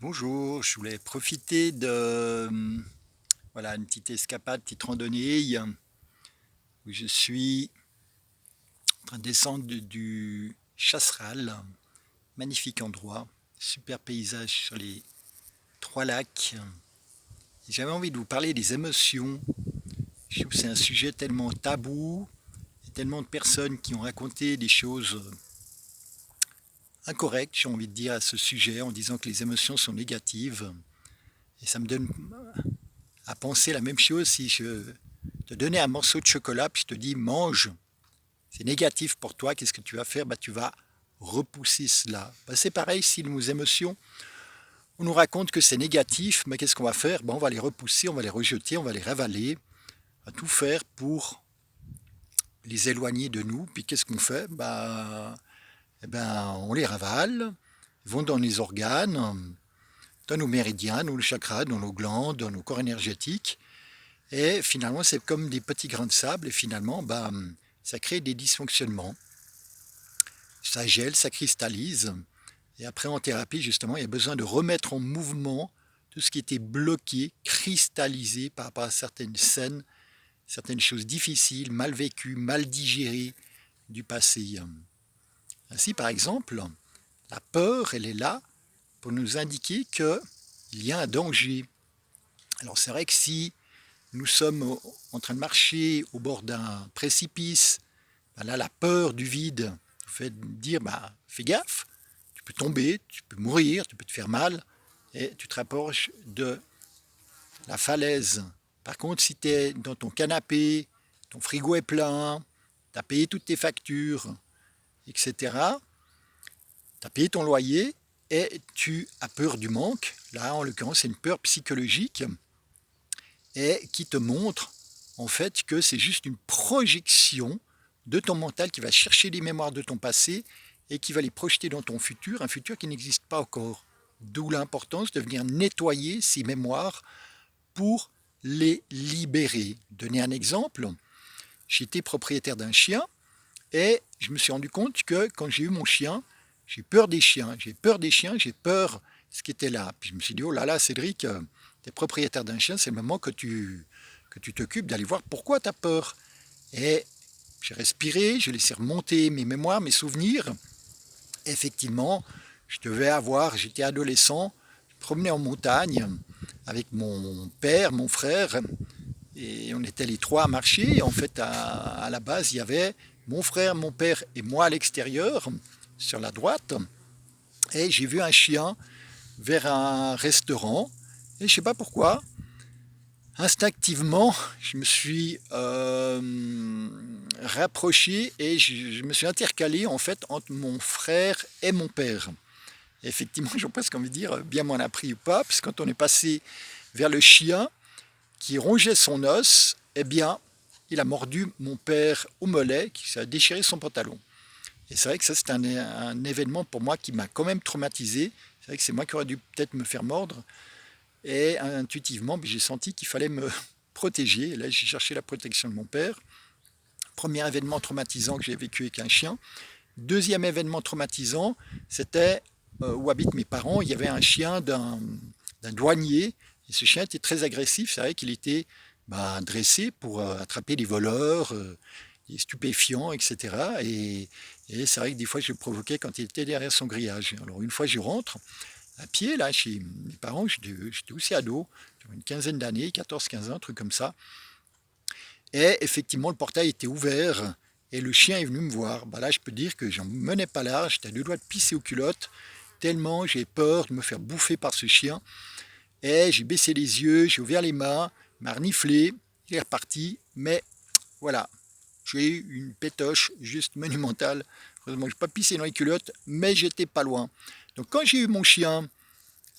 Bonjour, je voulais profiter de voilà, une petite escapade, petite randonnée où je suis en train de descendre du Chasseral, magnifique endroit, super paysage sur les trois lacs. Et j'avais envie de vous parler des émotions. Je trouve que c'est un sujet tellement tabou, et tellement de personnes qui ont raconté des choses incorrectes, j'ai envie de dire, à ce sujet, en disant que les émotions sont négatives. Et ça me donne à penser la même chose si je te donnais un morceau de chocolat, puis je te dis mange, c'est négatif pour toi, qu'est-ce que tu vas faire? Tu vas repousser cela. C'est pareil si nos émotions, on nous raconte que c'est négatif, mais qu'est-ce qu'on va faire? On va les repousser, on va les rejeter, on va les ravaler, on va tout faire pour les éloigner de nous. Puis qu'est-ce qu'on fait? On les ravale, ils vont dans les organes, dans nos méridiens, dans nos chakras, dans nos glandes, dans nos corps énergétiques. Et finalement, c'est comme des petits grains de sable, et finalement, ça crée des dysfonctionnements. Ça gèle, ça cristallise. Et après, en thérapie, justement, il y a besoin de remettre en mouvement tout ce qui était bloqué, cristallisé par rapport à certaines scènes, certaines choses difficiles, mal vécues, mal digérées du passé. Ainsi, par exemple, la peur, elle est là pour nous indiquer qu'il y a un danger. Alors c'est vrai que si nous sommes en train de marcher au bord d'un précipice, là, la peur du vide nous fait dire, fais gaffe, tu peux tomber, tu peux mourir, tu peux te faire mal, et tu te rapproches de la falaise. Par contre, si tu es dans ton canapé, ton frigo est plein, tu as payé toutes tes factures, etc., tu as payé ton loyer, et tu as peur du manque, là en l'occurrence c'est une peur psychologique, et qui te montre en fait que c'est juste une projection de ton mental qui va chercher les mémoires de ton passé et qui va les projeter dans ton futur, un futur qui n'existe pas encore. D'où l'importance de venir nettoyer ces mémoires pour les libérer. Donner un exemple, j'étais propriétaire d'un chien et je me suis rendu compte que quand j'ai eu mon chien, j'ai peur des chiens, j'ai peur des chiens, j'ai peur de ce qui était là. Puis je me suis dit, oh là là, Cédric, tu es propriétaire d'un chien, c'est le moment que tu t'occupes d'aller voir pourquoi tu as peur. Et j'ai respiré, j'ai laissé remonter mes mémoires, mes souvenirs. Effectivement, j'étais adolescent, je me promenais en montagne avec mon père, mon frère, et on était les trois à marcher. Et en fait, à la base, il y avait mon frère, mon père et moi à l'extérieur, sur la droite. Et j'ai vu un chien vers un restaurant. Et je ne sais pas pourquoi, instinctivement, je me suis rapproché et je me suis intercalé en fait entre mon frère et mon père. Et effectivement, j'ai presque envie de dire, bien m'en a pris ou pas, parce que quand on est passé vers le chien qui rongeait son os, eh bien, il a mordu mon père au mollet, qui a déchiré son pantalon. Et c'est vrai que ça, c'est un événement pour moi qui m'a quand même traumatisé. C'est vrai que c'est moi qui aurais dû peut-être me faire mordre. Et intuitivement, j'ai senti qu'il fallait me protéger. Et là, j'ai cherché la protection de mon père. Premier événement traumatisant que j'ai vécu avec un chien. Deuxième événement traumatisant, c'était où habitent mes parents. Il y avait un chien d'un douanier. Et ce chien était très agressif. C'est vrai qu'il était dressé pour attraper les voleurs, les stupéfiants, etc. Et c'est vrai que des fois, je le provoquais quand il était derrière son grillage. Alors une fois, je rentre à pied, là, chez mes parents, j'étais aussi ado, j'avais une quinzaine d'années, 14-15 ans, un truc comme ça. Et effectivement, le portail était ouvert et le chien est venu me voir. Là, je peux dire que j'en menais pas large, j'étais à deux doigts de pisser aux culottes, tellement j'ai peur de me faire bouffer par ce chien. Et j'ai baissé les yeux, j'ai ouvert les mains, il m'a reniflé, il est reparti. Mais voilà, j'ai eu une pétoche juste monumentale. Heureusement, je n'ai pas pissé dans les culottes, mais j'étais pas loin. Donc quand j'ai eu mon chien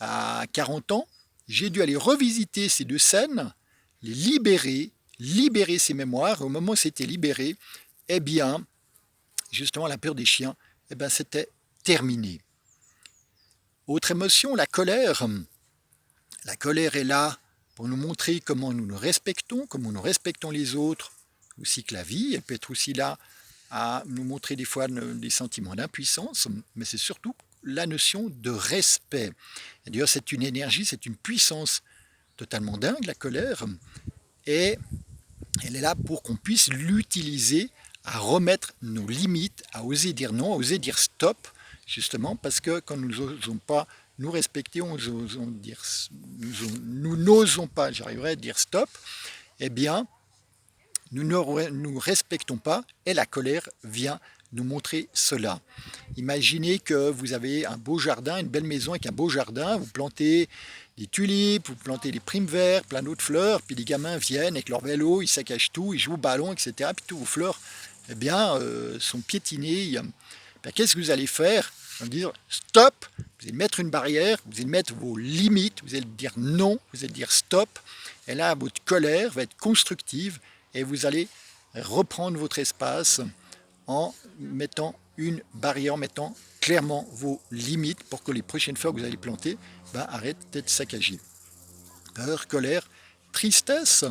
à 40 ans, j'ai dû aller revisiter ces deux scènes, les libérer ces mémoires. Au moment où c'était libéré, eh bien, justement, la peur des chiens, c'était terminé. Autre émotion, la colère. La colère est là pour nous montrer comment nous nous respectons, comment nous respectons les autres, aussi que la vie. Elle peut être aussi là à nous montrer des fois des sentiments d'impuissance, mais c'est surtout la notion de respect. Et d'ailleurs, c'est une énergie, c'est une puissance totalement dingue, la colère, et elle est là pour qu'on puisse l'utiliser à remettre nos limites, à oser dire non, à oser dire stop, justement, parce que quand nous n'osons pas nous respecter, nous n'osons pas, j'arriverai à dire stop, eh bien, nous ne nous respectons pas et la colère vient nous montrer cela. Imaginez que vous avez un beau jardin, une belle maison avec un beau jardin, vous plantez des tulipes, vous plantez des primes verts, plein d'autres fleurs, puis les gamins viennent avec leur vélo, ils saccagent tout, ils jouent au ballon, etc. Puis tous vos fleurs eh bien, sont piétinées. Qu'est-ce que vous allez faire? Vous allez dire stop, vous allez mettre une barrière, vous allez mettre vos limites, vous allez dire non, vous allez dire stop. Et là, votre colère va être constructive et vous allez reprendre votre espace en mettant une barrière, en mettant clairement vos limites pour que les prochaines fois que vous allez planter, arrêtent d'être saccagées. Peur, colère, tristesse.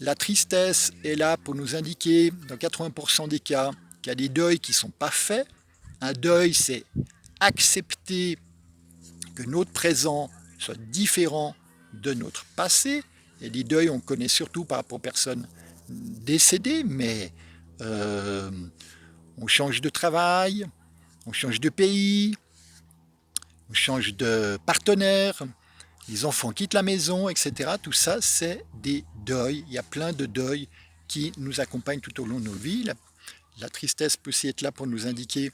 La tristesse est là pour nous indiquer, dans 80% des cas, qu'il y a des deuils qui ne sont pas faits. Un deuil, c'est accepter que notre présent soit différent de notre passé. Et des deuils, on connaît surtout par rapport aux personnes décédées, mais on change de travail, on change de pays, on change de partenaire, les enfants quittent la maison, etc. Tout ça, c'est des deuils. Il y a plein de deuils qui nous accompagnent tout au long de nos vies. La tristesse peut aussi être là pour nous indiquer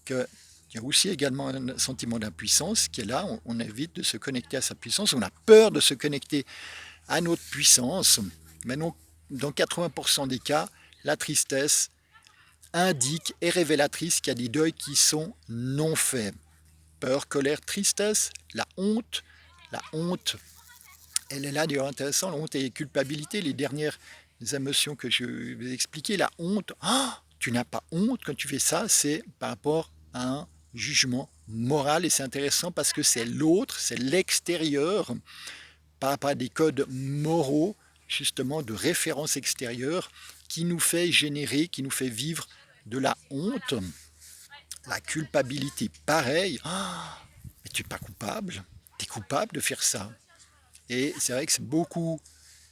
qu'il y a aussi également un sentiment d'impuissance qui est là. On évite de se connecter à sa puissance. On a peur de se connecter à notre puissance. Mais non, dans 80% des cas, la tristesse indique et révélatrice qu'il y a des deuils qui sont non faits. Peur, colère, tristesse, la honte. La honte, elle est là d'ailleurs intéressant, la honte et la culpabilité, les dernières émotions que je vais expliquer. La honte, tu n'as pas honte quand tu fais ça, c'est par rapport à un jugement moral et c'est intéressant parce que c'est l'autre, c'est l'extérieur, par rapport à des codes moraux, justement de référence extérieure, qui nous fait générer, qui nous fait vivre de la honte. La culpabilité, pareil, mais tu n'es pas coupable. Tu es coupable de faire ça. Et c'est vrai que c'est beaucoup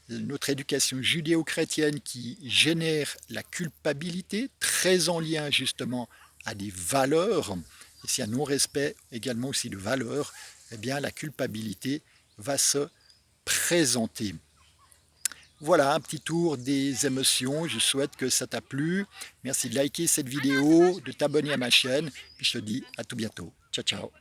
notre éducation judéo-chrétienne qui génère la culpabilité, très en lien justement à des valeurs. Et s'il y a non-respect également aussi de valeurs, eh bien la culpabilité va se présenter. Voilà un petit tour des émotions. Je souhaite que ça t'a plu. Merci de liker cette vidéo, de t'abonner à ma chaîne. Puis je te dis à tout bientôt. Ciao, ciao.